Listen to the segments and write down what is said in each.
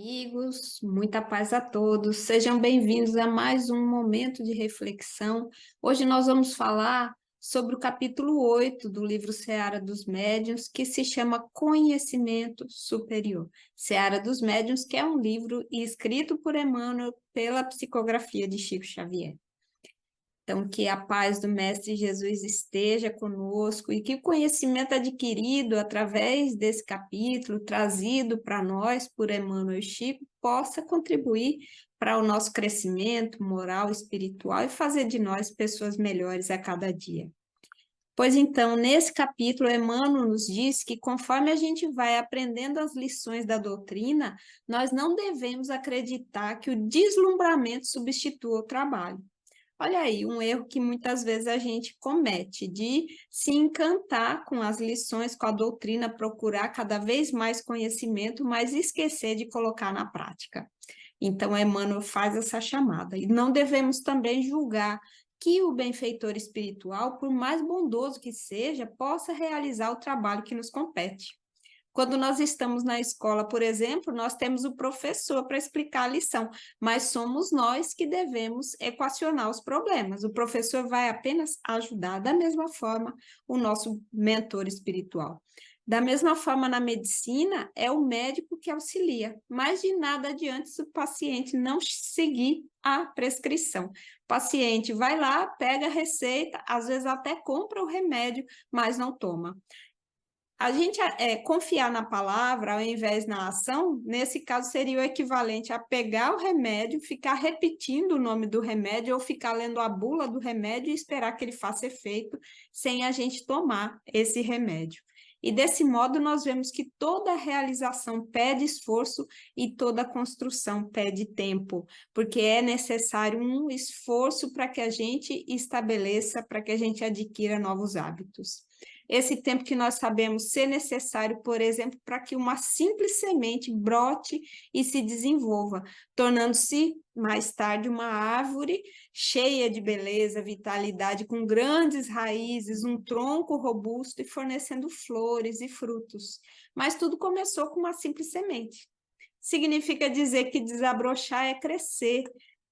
Amigos, muita paz a todos. Sejam bem-vindos a mais um momento de reflexão. Hoje nós vamos falar sobre o capítulo 8 do livro Seara dos Médiuns, que se chama Conhecimento Superior. Seara dos Médiuns, que é um livro escrito por Emmanuel pela psicografia de Chico Xavier. Então, que a paz do Mestre Jesus esteja conosco e que o conhecimento adquirido através desse capítulo, trazido para nós por Emmanuel e Chico, possa contribuir para o nosso crescimento moral, espiritual e fazer de nós pessoas melhores a cada dia. Pois então, nesse capítulo, Emmanuel nos diz que conforme a gente vai aprendendo as lições da doutrina, nós não devemos acreditar que o deslumbramento substitua o trabalho. Olha aí, um erro que muitas vezes a gente comete, de se encantar com as lições, com a doutrina, procurar cada vez mais conhecimento, mas esquecer de colocar na prática. Então, Emmanuel faz essa chamada. E não devemos também julgar que o benfeitor espiritual, por mais bondoso que seja, possa realizar o trabalho que nos compete. Quando nós estamos na escola, por exemplo, nós temos o professor para explicar a lição, mas somos nós que devemos equacionar os problemas. O professor vai apenas ajudar, da mesma forma, o nosso mentor espiritual. Da mesma forma, na medicina, é o médico que auxilia, mas de nada adianta se o paciente não seguir a prescrição. O paciente vai lá, pega a receita, às vezes até compra o remédio, mas não toma. A gente confiar na palavra ao invés na ação, nesse caso seria o equivalente a pegar o remédio, ficar repetindo o nome do remédio ou ficar lendo a bula do remédio e esperar que ele faça efeito sem a gente tomar esse remédio. E desse modo nós vemos que toda realização pede esforço e toda construção pede tempo, porque é necessário um esforço para que a gente estabeleça, para que a gente adquira novos hábitos. Esse tempo que nós sabemos ser necessário, por exemplo, para que uma simples semente brote e se desenvolva, tornando-se mais tarde uma árvore cheia de beleza, vitalidade, com grandes raízes, um tronco robusto e fornecendo flores e frutos. Mas tudo começou com uma simples semente. Significa dizer que desabrochar é crescer,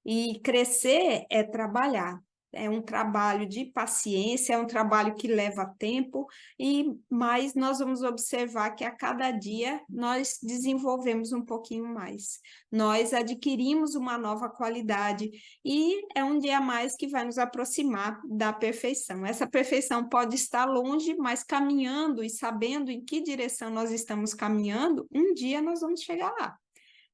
e crescer é trabalhar. É um trabalho de paciência, é um trabalho que leva tempo, mas nós vamos observar que a cada dia nós desenvolvemos um pouquinho mais. Nós adquirimos uma nova qualidade e é um dia a mais que vai nos aproximar da perfeição. Essa perfeição pode estar longe, mas caminhando e sabendo em que direção nós estamos caminhando, um dia nós vamos chegar lá.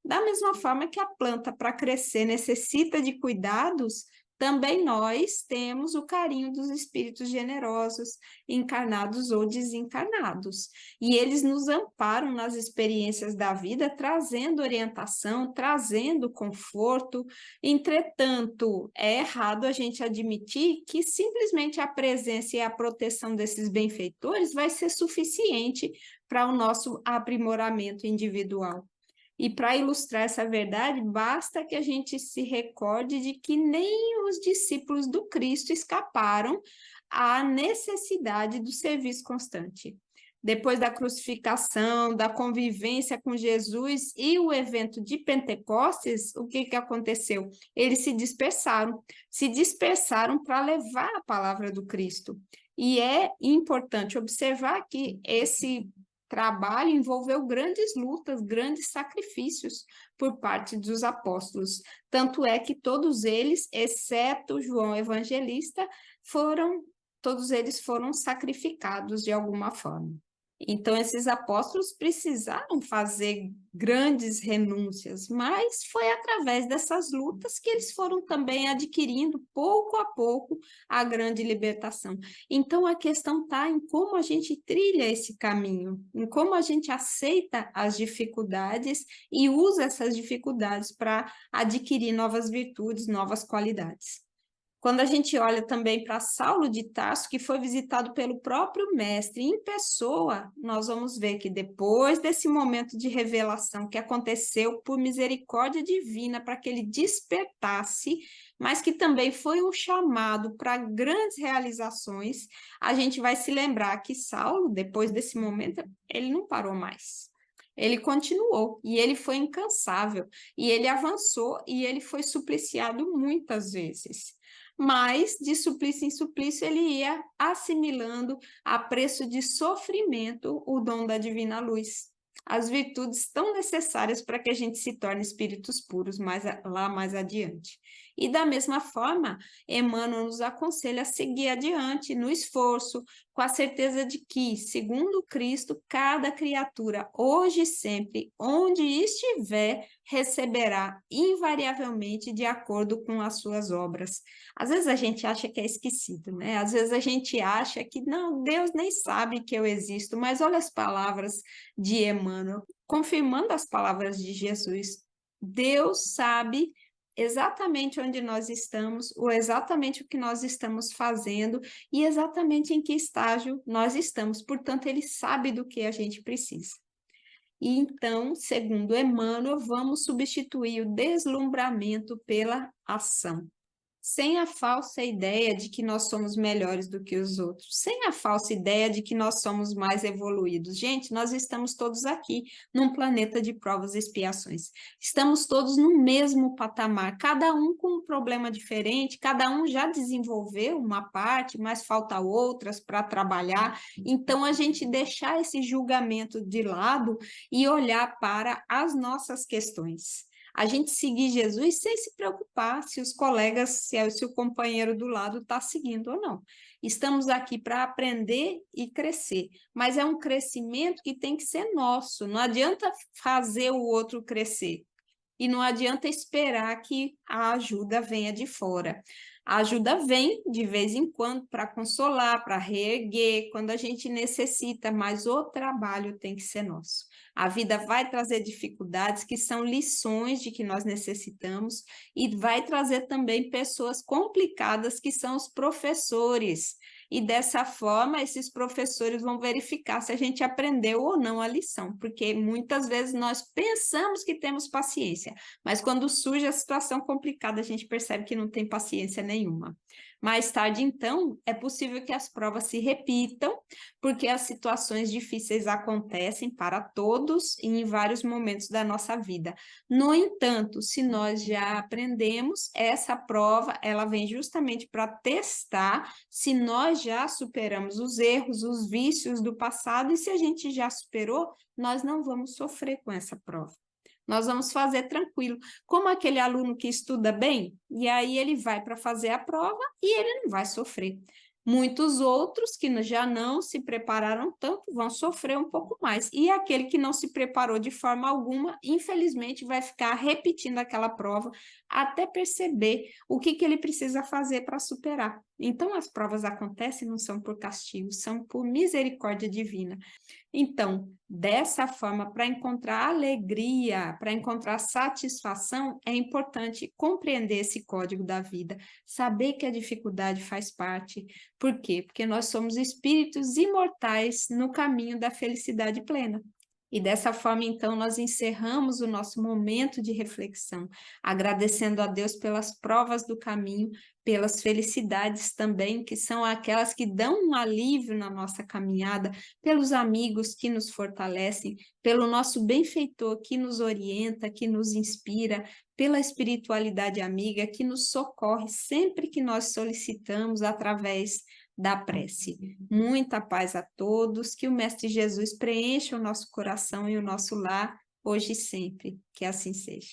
Da mesma forma que a planta, para crescer, necessita de cuidados, também nós temos o carinho dos espíritos generosos, encarnados ou desencarnados. E eles nos amparam nas experiências da vida, trazendo orientação, trazendo conforto. Entretanto, é errado a gente admitir que simplesmente a presença e a proteção desses benfeitores vai ser suficiente para o nosso aprimoramento individual. E para ilustrar essa verdade, basta que a gente se recorde de que nem os discípulos do Cristo escaparam à necessidade do serviço constante. Depois da crucificação, da convivência com Jesus e o evento de Pentecostes, o que aconteceu? Eles se dispersaram para levar a palavra do Cristo. E é importante observar que esse trabalho envolveu grandes lutas, grandes sacrifícios por parte dos apóstolos. Tanto é que todos eles, exceto João Evangelista, todos eles foram sacrificados de alguma forma. Então, esses apóstolos precisaram fazer grandes renúncias, mas foi através dessas lutas que eles foram também adquirindo, pouco a pouco, a grande libertação. Então, a questão está em como a gente trilha esse caminho, em como a gente aceita as dificuldades e usa essas dificuldades para adquirir novas virtudes, novas qualidades. Quando a gente olha também para Saulo de Tarso, que foi visitado pelo próprio mestre em pessoa, nós vamos ver que depois desse momento de revelação que aconteceu por misericórdia divina para que ele despertasse, mas que também foi um chamado para grandes realizações, a gente vai se lembrar que Saulo, depois desse momento, ele não parou mais. Ele continuou, e ele foi incansável, e ele avançou, e ele foi supliciado muitas vezes. Mas, de suplício em suplício, ele ia assimilando a preço de sofrimento o dom da divina luz. As virtudes tão necessárias para que a gente se torne espíritos puros lá mais adiante. E da mesma forma, Emmanuel nos aconselha a seguir adiante no esforço, com a certeza de que, segundo Cristo, cada criatura, hoje e sempre, onde estiver, receberá invariavelmente de acordo com as suas obras. Às vezes a gente acha que é esquecido, né? Às vezes a gente acha que não, Deus nem sabe que eu existo, mas olha as palavras de Emmanuel, confirmando as palavras de Jesus. Deus sabe exatamente onde nós estamos, ou exatamente o que nós estamos fazendo e exatamente em que estágio nós estamos. Portanto, ele sabe do que a gente precisa. E então, segundo Emmanuel, vamos substituir o deslumbramento pela ação, sem a falsa ideia de que nós somos melhores do que os outros, sem a falsa ideia de que nós somos mais evoluídos. Gente, nós estamos todos aqui num planeta de provas e expiações. Estamos todos no mesmo patamar, cada um com um problema diferente, cada um já desenvolveu uma parte, mas falta outras para trabalhar. Então, a gente deixar esse julgamento de lado e olhar para as nossas questões. A gente seguir Jesus sem se preocupar se os colegas, se o companheiro do lado está seguindo ou não. Estamos aqui para aprender e crescer, mas é um crescimento que tem que ser nosso. Não adianta fazer o outro crescer. E não adianta esperar que a ajuda venha de fora. A ajuda vem de vez em quando para consolar, para reerguer, quando a gente necessita, mas o trabalho tem que ser nosso. A vida vai trazer dificuldades que são lições de que nós necessitamos e vai trazer também pessoas complicadas que são os professores. E dessa forma, esses professores vão verificar se a gente aprendeu ou não a lição, porque muitas vezes nós pensamos que temos paciência, mas quando surge a situação complicada, a gente percebe que não tem paciência nenhuma. Mais tarde, então, é possível que as provas se repitam, porque as situações difíceis acontecem para todos e em vários momentos da nossa vida. No entanto, se nós já aprendemos, essa prova, ela vem justamente para testar se nós já superamos os erros, os vícios do passado, e se a gente já superou, nós não vamos sofrer com essa prova. Nós vamos fazer tranquilo, como aquele aluno que estuda bem, e aí ele vai para fazer a prova e ele não vai sofrer. Muitos outros que já não se prepararam tanto vão sofrer um pouco mais. E aquele que não se preparou de forma alguma, infelizmente, vai ficar repetindo aquela prova até perceber o que ele precisa fazer para superar. Então, as provas acontecem não são por castigo, são por misericórdia divina. Então, dessa forma, para encontrar alegria, para encontrar satisfação, é importante compreender esse código da vida, saber que a dificuldade faz parte. Por quê? Porque nós somos espíritos imortais no caminho da felicidade plena. E dessa forma, então, nós encerramos o nosso momento de reflexão, agradecendo a Deus pelas provas do caminho, pelas felicidades também, que são aquelas que dão um alívio na nossa caminhada, pelos amigos que nos fortalecem, pelo nosso benfeitor que nos orienta, que nos inspira, pela espiritualidade amiga que nos socorre sempre que nós solicitamos através da prece. Muita paz a todos, que o Mestre Jesus preencha o nosso coração e o nosso lar, hoje e sempre. Que assim seja.